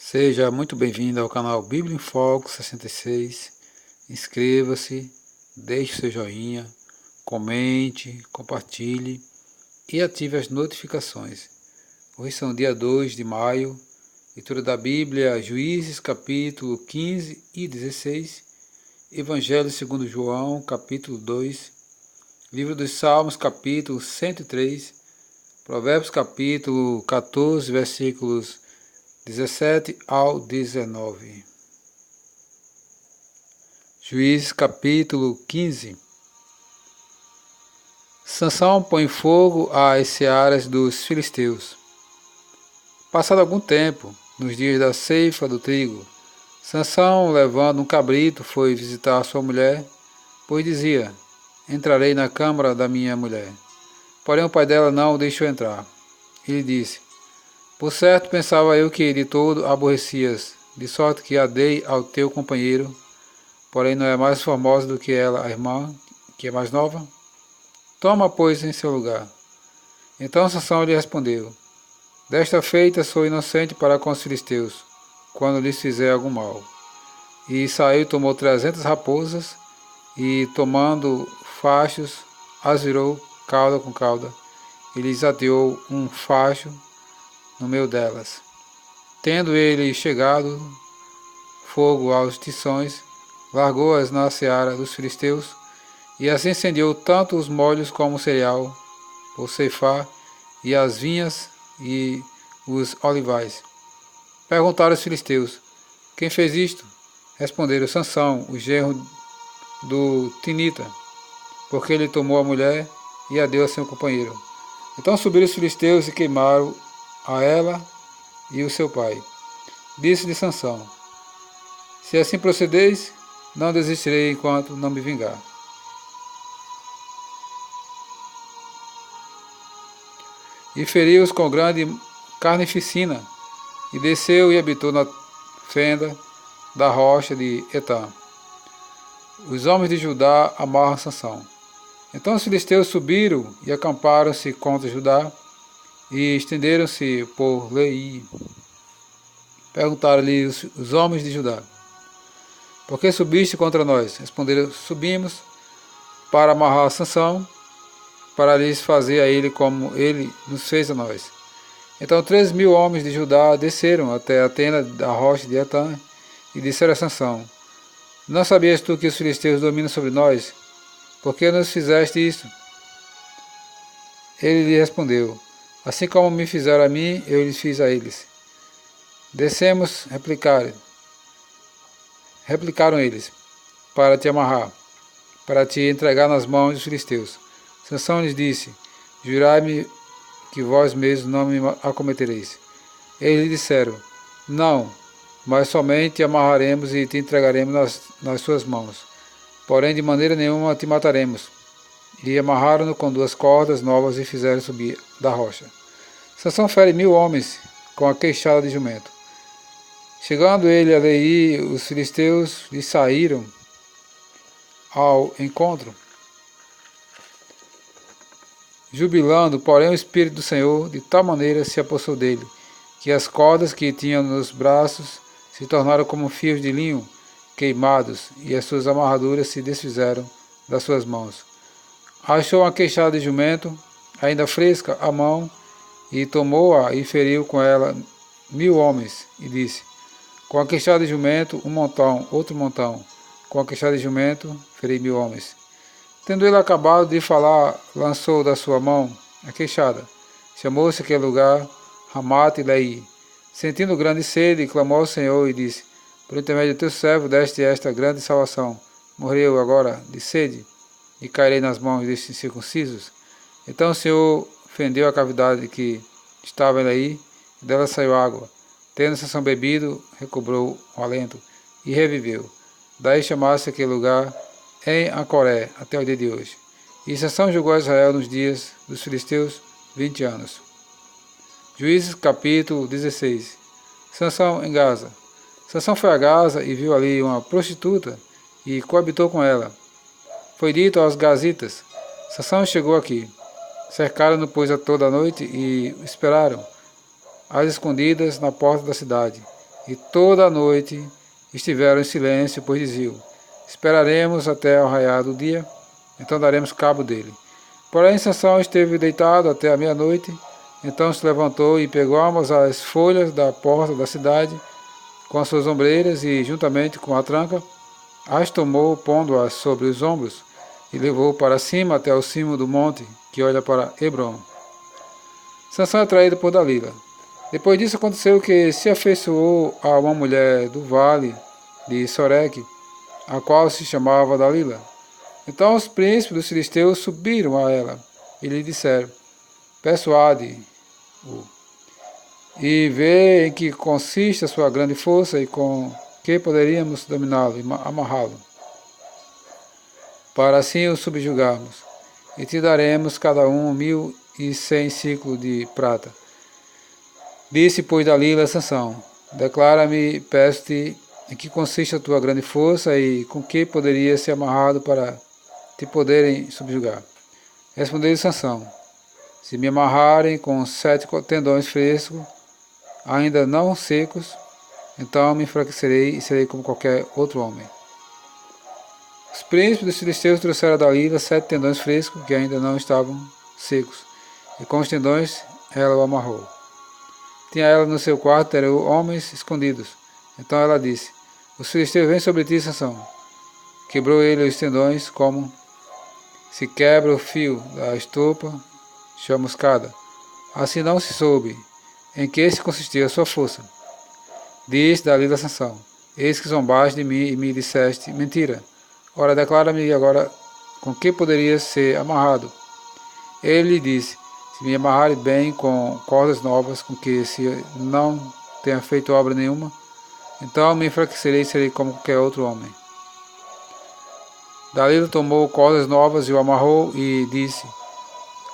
Seja muito bem-vindo ao canal Bíblia em Foco 66. Inscreva-se, deixe seu joinha, comente, compartilhe e ative as notificações. Hoje são dia 2 de maio, leitura da Bíblia, Juízes capítulo 15 e 16, Evangelho segundo João capítulo 2, Livro dos Salmos capítulo 103, Provérbios capítulo 14, versículos 17 ao 19. Juízes capítulo 15. Sansão põe fogo às searas dos filisteus. Passado algum tempo, nos dias da ceifa do trigo, Sansão, levando um cabrito, foi visitar sua mulher, pois dizia: entrarei na câmara da minha mulher. Porém o pai dela não o deixou entrar. Ele disse: por certo pensava eu que de todo aborrecias, de sorte que a dei ao teu companheiro, porém não é mais formosa do que ela, a irmã, que é mais nova? Toma, pois, em seu lugar. Então Sansão lhe respondeu: desta feita sou inocente para com os filisteus, quando lhes fizer algum mal. E saiu e tomou 300 raposas, e tomando fachos, as virou cauda com cauda, e lhes ateou um facho no meio delas. Tendo ele chegado fogo aos tições, largou-as na seara dos filisteus, e assim incendiou tanto os molhos como o cereal, por ceifar, e as vinhas e os olivais. Perguntaram os filisteus: quem fez isto? Responderam: Sansão, o genro do Tinita, porque ele tomou a mulher e a deu a seu companheiro. Então subiram os filisteus e queimaram a ela e o seu pai. Disse-lhe Sansão: se assim procedeis, não desistirei enquanto não me vingar. E feriu-os com grande carnificina, e desceu e habitou na fenda da rocha de Etã. Os homens de Judá amarram Sansão. Então os filisteus subiram e acamparam-se contra Judá, e estenderam-se por Leí. Perguntaram-lhe os homens de Judá: por que subiste contra nós? Responderam: subimos para amarrar Sansão, para lhes fazer a ele como ele nos fez a nós. Então 3.000 homens de Judá desceram até a tenda da rocha de Etã e disseram a Sansão: não sabias tu que os filisteus dominam sobre nós? Por que nos fizeste isto? Ele lhe respondeu: assim como me fizeram a mim, eu lhes fiz a eles. Descemos, replicaram eles, para te amarrar, para te entregar nas mãos dos filisteus. Sansão lhes disse: jurai-me que vós mesmos não me acometereis. Eles lhe disseram: não, mas somente te amarraremos e te entregaremos nas suas mãos. Porém de maneira nenhuma te mataremos. E amarraram-no com 2 cordas novas e fizeram subir da rocha. Sansão fere 1.000 homens com a queixada de jumento. Chegando ele a Leí, os filisteus lhe saíram ao encontro, jubilando, porém o Espírito do Senhor de tal maneira se apossou dele, que as cordas que tinha nos braços se tornaram como fios de linho queimados, e as suas amarraduras se desfizeram das suas mãos. Achou uma queixada de jumento, ainda fresca, à mão, e tomou-a e feriu com ela 1.000 homens, e disse: com a queixada de jumento, um montão, outro montão. Com a queixada de jumento, feri 1.000 homens. Tendo ele acabado de falar, lançou da sua mão a queixada. Chamou-se aquele lugar Ramate Leí. Sentindo grande sede, clamou ao Senhor e disse: por intermédio do teu servo deste esta grande salvação. Morreu agora de sede e cairei nas mãos destes incircuncisos. Então o Senhor fendeu a cavidade que estava em Leí, e dela saiu água. Tendo Sansão bebido, recobrou o alento e reviveu. Daí chamasse aquele lugar em Acoré, até o dia de hoje. E Sansão julgou Israel nos dias dos filisteus 20 anos. Juízes capítulo 16. Sansão em Gaza. Sansão foi a Gaza e viu ali uma prostituta e coabitou com ela. Foi dito aos gazitas: Sansão chegou aqui. Cercaram-no, pois, a toda a noite e esperaram às escondidas na porta da cidade. e toda a noite estiveram em silêncio, pois diziam: esperaremos até o raiar do dia, então daremos cabo dele. Porém, Sansão esteve deitado até a meia-noite, então se levantou e pegou ambas as folhas da porta da cidade com as suas ombreiras e, juntamente com a tranca, as tomou, pondo-as sobre os ombros, e levou para cima até o cimo do monte, que olha para Hebrom. Sansão é traído por Dalila. Depois disso aconteceu que se afeiçoou a uma mulher do vale de Soreque, a qual se chamava Dalila. Então os príncipes dos filisteus subiram a ela e lhe disseram: persuade-o e vê em que consiste a sua grande força e com que poderíamos dominá-lo e amarrá-lo, para assim o subjugarmos, e te daremos cada um 1.100 ciclos de prata. Disse, pois, Dalila a Sansão: declara-me, peço-te, em que consiste a tua grande força e com que poderia ser amarrado para te poderem subjugar. Respondeu-lhe Sansão: se me amarrarem com 7 tendões frescos, ainda não secos, então me enfraquecerei e serei como qualquer outro homem. Os príncipes dos filisteus trouxeram a Dalila 7 tendões frescos que ainda não estavam secos, e com os tendões ela o amarrou. Tinha ela no seu quarto homens escondidos. Então ela disse: os filisteus vêm sobre ti, Sansão. Quebrou ele os tendões como se quebra o fio da estopa chamuscada. Assim não se soube em que se consistia a sua força. Disse Dalila a Sansão: eis que zombaste de mim e me disseste mentira. Ora, declara-me agora com que poderia ser amarrado. Ele lhe disse: se me amarrare bem com cordas novas, com que se não tenha feito obra nenhuma, então me enfraquecerei e serei como qualquer outro homem. Dalila tomou cordas novas e o amarrou e disse: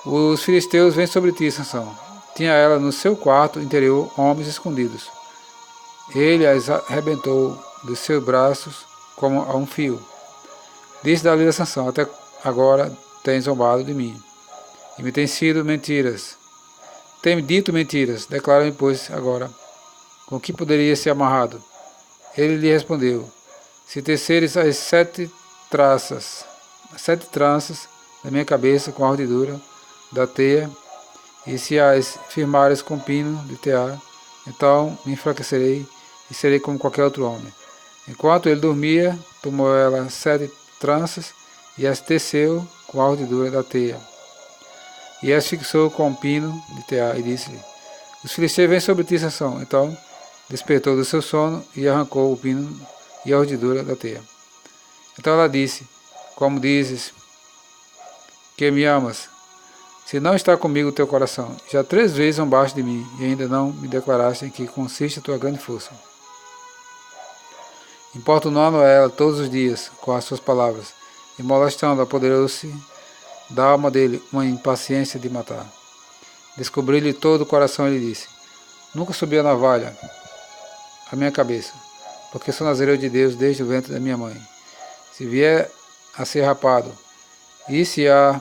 os filisteus vêm sobre ti, Sansão. Tinha ela no seu quarto interior homens escondidos. Ele as arrebentou dos seus braços como a um fio. Disse Dalila a Sansão: até agora tens zombado de mim, e me tem sido mentiras. Tem-me dito mentiras, declara-me, pois, agora, com que poderia ser amarrado? Ele lhe respondeu: se teceres as 7 tranças da minha cabeça com a urdidura da teia, e se as firmares com pino de tear, então me enfraquecerei e serei como qualquer outro homem. Enquanto ele dormia, tomou ela 7 tranças e as teceu com a urdidura da teia, e as fixou com um pino de tear, e disse-lhe: os filisteus vêm sobre ti, Sansão. Então despertou do seu sono e arrancou o pino e a urdidura da teia. Então ela disse: como dizes que me amas, se não está comigo o teu coração? Já 3 vezes zombaste de mim, e ainda não me declaraste em que consiste a tua grande força. Importunando a ela todos os dias com as suas palavras, e molestando, apoderou-se da alma dele uma impaciência de matar. Descobriu-lhe todo o coração e lhe disse: nunca subi a navalha à minha cabeça, porque sou nazireu de Deus desde o ventre da minha mãe. Se vier a ser rapado, e se há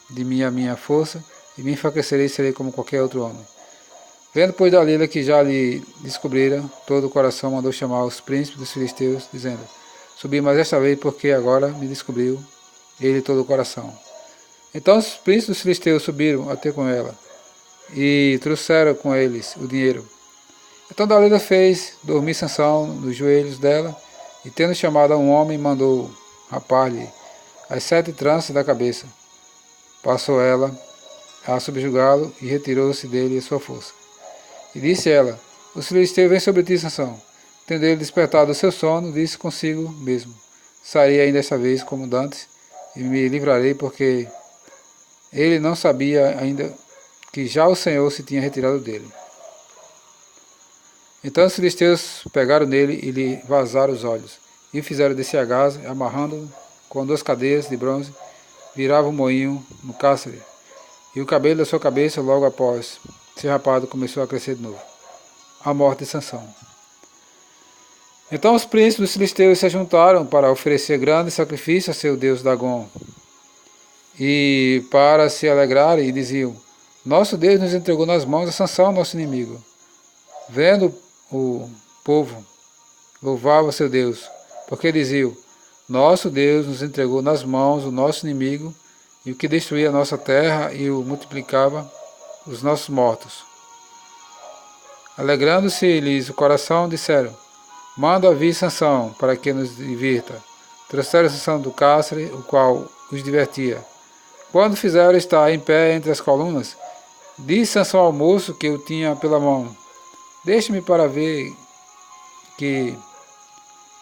de mim a minha força, e me enfraquecerei e serei como qualquer outro homem. Vendo, pois, Dalila que já lhe descobrira todo o coração, mandou chamar os príncipes dos filisteus, dizendo: subi mais esta vez, porque agora me descobriu ele todo o coração. Então os príncipes dos filisteus subiram até com ela, e trouxeram com eles o dinheiro. Então Dalila fez dormir Sansão nos joelhos dela, e tendo chamado a um homem, mandou rapar-lhe as 7 tranças da cabeça. Passou ela a subjugá-lo e retirou-se dele a sua força. E disse ela: os filisteus vêm sobre ti, Sansão. Tendo ele despertado do seu sono, disse consigo mesmo: sairei ainda esta vez como dantes, e me livrarei, porque ele não sabia ainda que já o Senhor se tinha retirado dele. Então os filisteus pegaram nele e lhe vazaram os olhos, e o fizeram descer a Gaza, amarrando-o com 2 cadeias de bronze, virava um moinho no cárcere, e o cabelo da sua cabeça, logo após ser rapado, começou a crescer de novo. A morte de Sansão. Então os príncipes dos filisteus se juntaram para oferecer grande sacrifício a seu deus Dagom, e para se alegrarem, e diziam: nosso Deus nos entregou nas mãos de Sansão, nosso inimigo. Vendo-o, povo louvava seu Deus, porque diziam: nosso Deus nos entregou nas mãos o nosso inimigo, e o que destruía a nossa terra e o multiplicava os nossos mortos. Alegrando-se-lhes o coração, disseram: manda vir Sansão, para que nos divirta. Trouxeram Sansão do cárcere, o qual os divertia. Quando fizeram estar em pé entre as colunas, disse Sansão ao moço que o tinha pela mão: deixe-me para ver que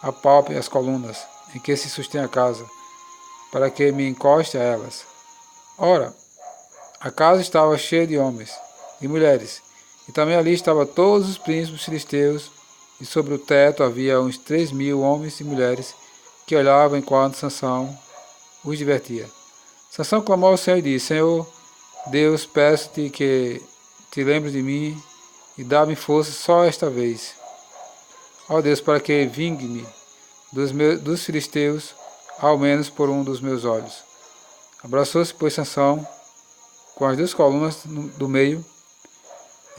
apalpe as colunas em que se sustém a casa, para que me encoste a elas. Ora, a casa estava cheia de homens e mulheres, e também ali estavam todos os príncipes filisteus, e sobre o teto havia uns 3.000 homens e mulheres que olhavam enquanto Sansão os divertia. Sansão clamou ao Senhor e disse: Senhor Deus, peço-te que te lembres de mim e dá-me força só esta vez. Ó Deus, para que vingue-me dos filisteus, ao menos por um dos meus olhos. Abraçou-se, pois, Sansão com as 2 colunas do meio,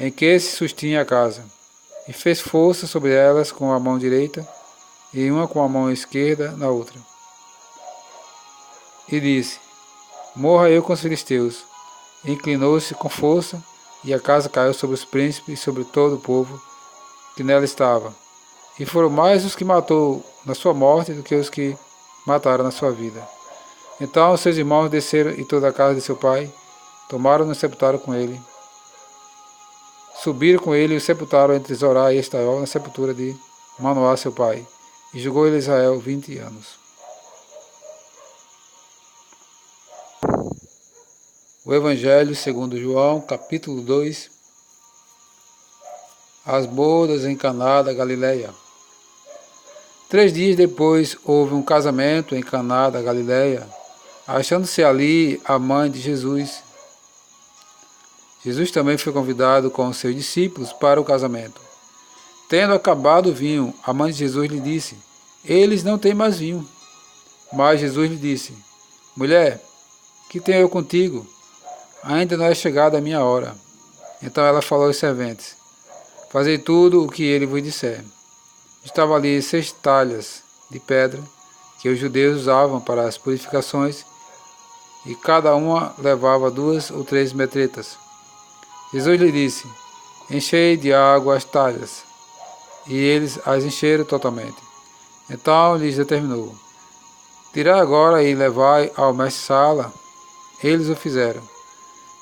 em que se sustinha a casa, e fez força sobre elas com a mão direita, e uma com a mão esquerda na outra. E disse: morra eu com os filisteus. E inclinou-se com força, e a casa caiu sobre os príncipes e sobre todo o povo que nela estava. E foram mais os que matou na sua morte do que os que mataram na sua vida. Então seus irmãos desceram e toda a casa de seu pai, tomaram-no e sepultaram com ele. Subiram com ele e o sepultaram entre Zorá e Estaol, na sepultura de Manoá, seu pai. E julgou ele Israel 20 anos. O Evangelho segundo João, capítulo 2. As bodas em Caná da Galileia. 3 dias depois houve um casamento em Caná da Galileia, achando-se ali a mãe de Jesus. Jesus também foi convidado com os seus discípulos para o casamento. Tendo acabado o vinho, a mãe de Jesus lhe disse: eles não têm mais vinho. Mas Jesus lhe disse: mulher, que tenho eu contigo? Ainda não é chegada a minha hora. Então ela falou aos serventes: fazei tudo o que ele vos disser. Estavam ali 6 talhas de pedra que os judeus usavam para as purificações, e cada uma levava 2 ou 3 metretas. Jesus lhe disse: enchei de água as talhas. E eles as encheram totalmente. Então lhes determinou: tirai agora e levai ao mestre-sala. Eles o fizeram.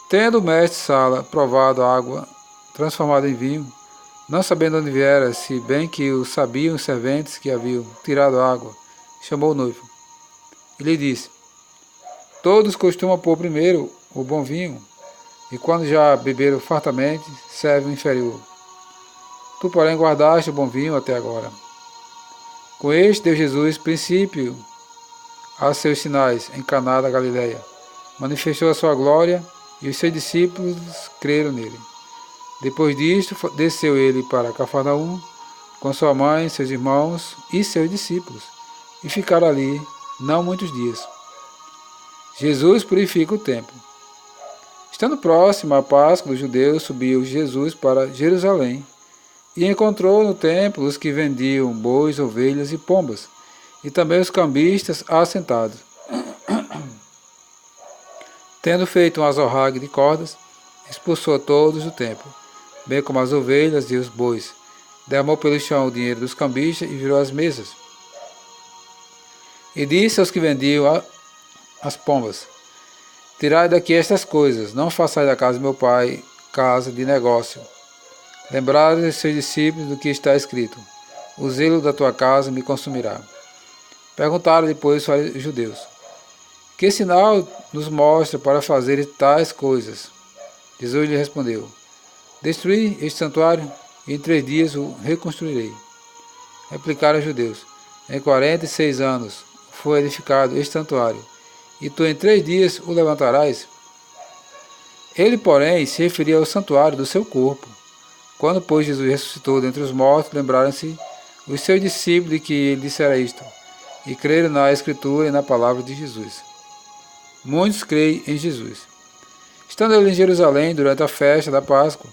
Tendo o mestre-sala provado a água transformada em vinho, não sabendo onde viera, se bem que o sabiam os serventes que haviam tirado a água, chamou o noivo. E lhe disse: todos costumam pôr primeiro o bom vinho, e quando já beberam fartamente, serve o inferior. Tu, porém, guardaste o bom vinho até agora. Com este deu Jesus princípio a seus sinais em Caná da Galileia. Manifestou a sua glória, e os seus discípulos creram nele. Depois disto, desceu ele para Cafarnaum, com sua mãe, seus irmãos e seus discípulos, e ficaram ali não muitos dias. Jesus purifica o templo. Estando próximo à Páscoa dos judeus, subiu Jesus para Jerusalém, e encontrou no templo os que vendiam bois, ovelhas e pombas, e também os cambistas assentados. Tendo feito um azorrague de cordas, expulsou todos do templo, bem como as ovelhas e os bois. Derramou pelo chão o dinheiro dos cambistas e virou as mesas. E disse aos que vendiam as pombas: tirai daqui estas coisas, não façais da casa de meu pai casa de negócio. Lembrai os seus discípulos do que está escrito: o zelo da tua casa me consumirá. Perguntaram depois os judeus: que sinal nos mostra para fazer tais coisas? Jesus lhe respondeu: destruí este santuário, e em 3 dias o reconstruirei. Replicaram os judeus: em 46 anos foi edificado este santuário, e tu em 3 dias o levantarás? Ele, porém, se referia ao santuário do seu corpo. Quando, pois, Jesus ressuscitou dentre os mortos, lembraram-se os seus discípulos de que ele dissera isto, e creram na Escritura e na palavra de Jesus. Muitos creem em Jesus. Estando ele em Jerusalém durante a festa da Páscoa,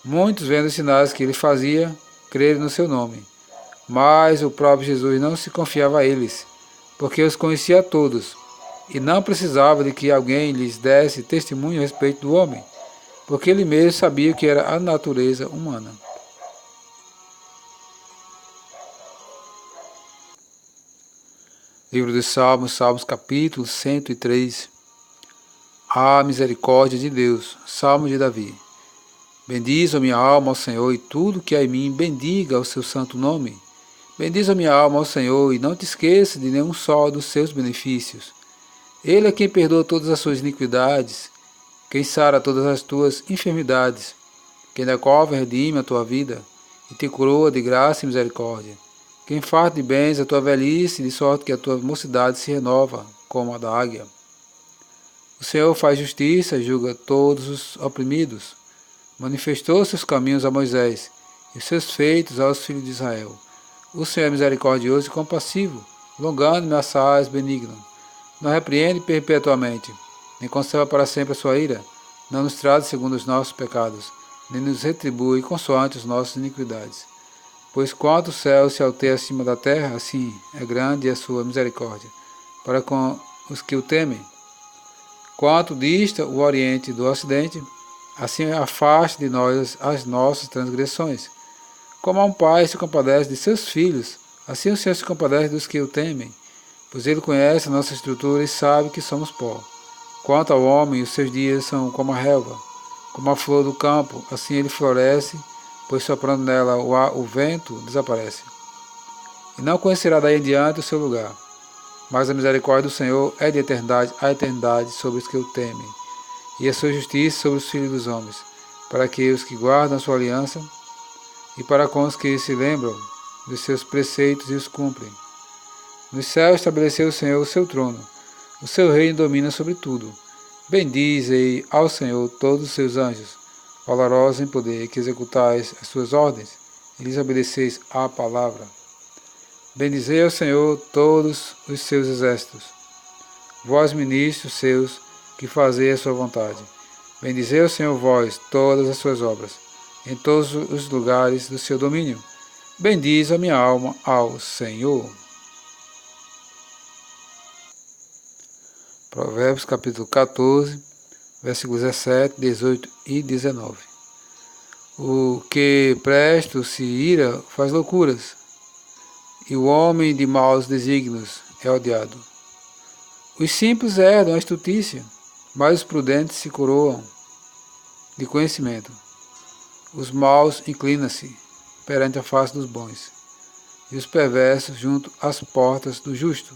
muitos, vendo os sinais que ele fazia, creram no seu nome. Mas o próprio Jesus não se confiava a eles, porque os conhecia a todos, e não precisava de que alguém lhes desse testemunho a respeito do homem, porque ele mesmo sabia o que era a natureza humana. Livro dos Salmos, Salmos capítulo 103. A misericórdia de Deus. Salmo de Davi. Bendiz a minha alma ao Senhor, e tudo que há em mim bendiga o seu santo nome. Bendiz a minha alma ao Senhor, e não te esqueça de nenhum só dos seus benefícios. Ele é quem perdoa todas as suas iniquidades, quem sara todas as tuas enfermidades, quem da cova redime a tua vida, e te coroa de graça e misericórdia, quem farta de bens a tua velhice, de sorte que a tua mocidade se renova, como a da águia. O Senhor faz justiça e julga todos os oprimidos. Manifestou seus caminhos a Moisés, e os seus feitos aos filhos de Israel. O Senhor é misericordioso e compassivo, longânime, assaz, benigno. Não repreende perpetuamente, nem conserva para sempre a sua ira, não nos trata segundo os nossos pecados, nem nos retribui consoante as nossas iniquidades. Pois quanto o céu se alteia acima da terra, assim é grande a sua misericórdia, para com os que o temem. Quanto dista o oriente do ocidente, assim afasta de nós as nossas transgressões. Como um pai se compadece de seus filhos, assim o Senhor se compadece dos que o temem, pois ele conhece a nossa estrutura e sabe que somos pó. Quanto ao homem, os seus dias são como a relva, como a flor do campo, assim ele floresce, pois soprando nela o vento desaparece. E não conhecerá daí em diante o seu lugar. Mas a misericórdia do Senhor é de eternidade a eternidade sobre os que o temem, e a sua justiça sobre os filhos dos homens, para que os que guardam a sua aliança, e para com os que se lembram dos seus preceitos e os cumprem. Nos céus estabeleceu o Senhor o seu trono, o seu reino domina sobre tudo. Bendizei ao Senhor todos os seus anjos, valorosos em poder, que executais as suas ordens, e lhes obedeceis a palavra. Bendizei ao Senhor todos os seus exércitos, vós ministros seus, que fazei a sua vontade. Bendizei ao Senhor vós todas as suas obras, em todos os lugares do seu domínio. Bendiz a minha alma ao Senhor. Provérbios capítulo 14, versículos 17, 18 e 19. O que presto se ira faz loucuras, e o homem de maus desígnios é odiado. Os simples herdam a estutícia, mas os prudentes se coroam de conhecimento. Os maus inclinam-se perante a face dos bons, e os perversos junto às portas do justo.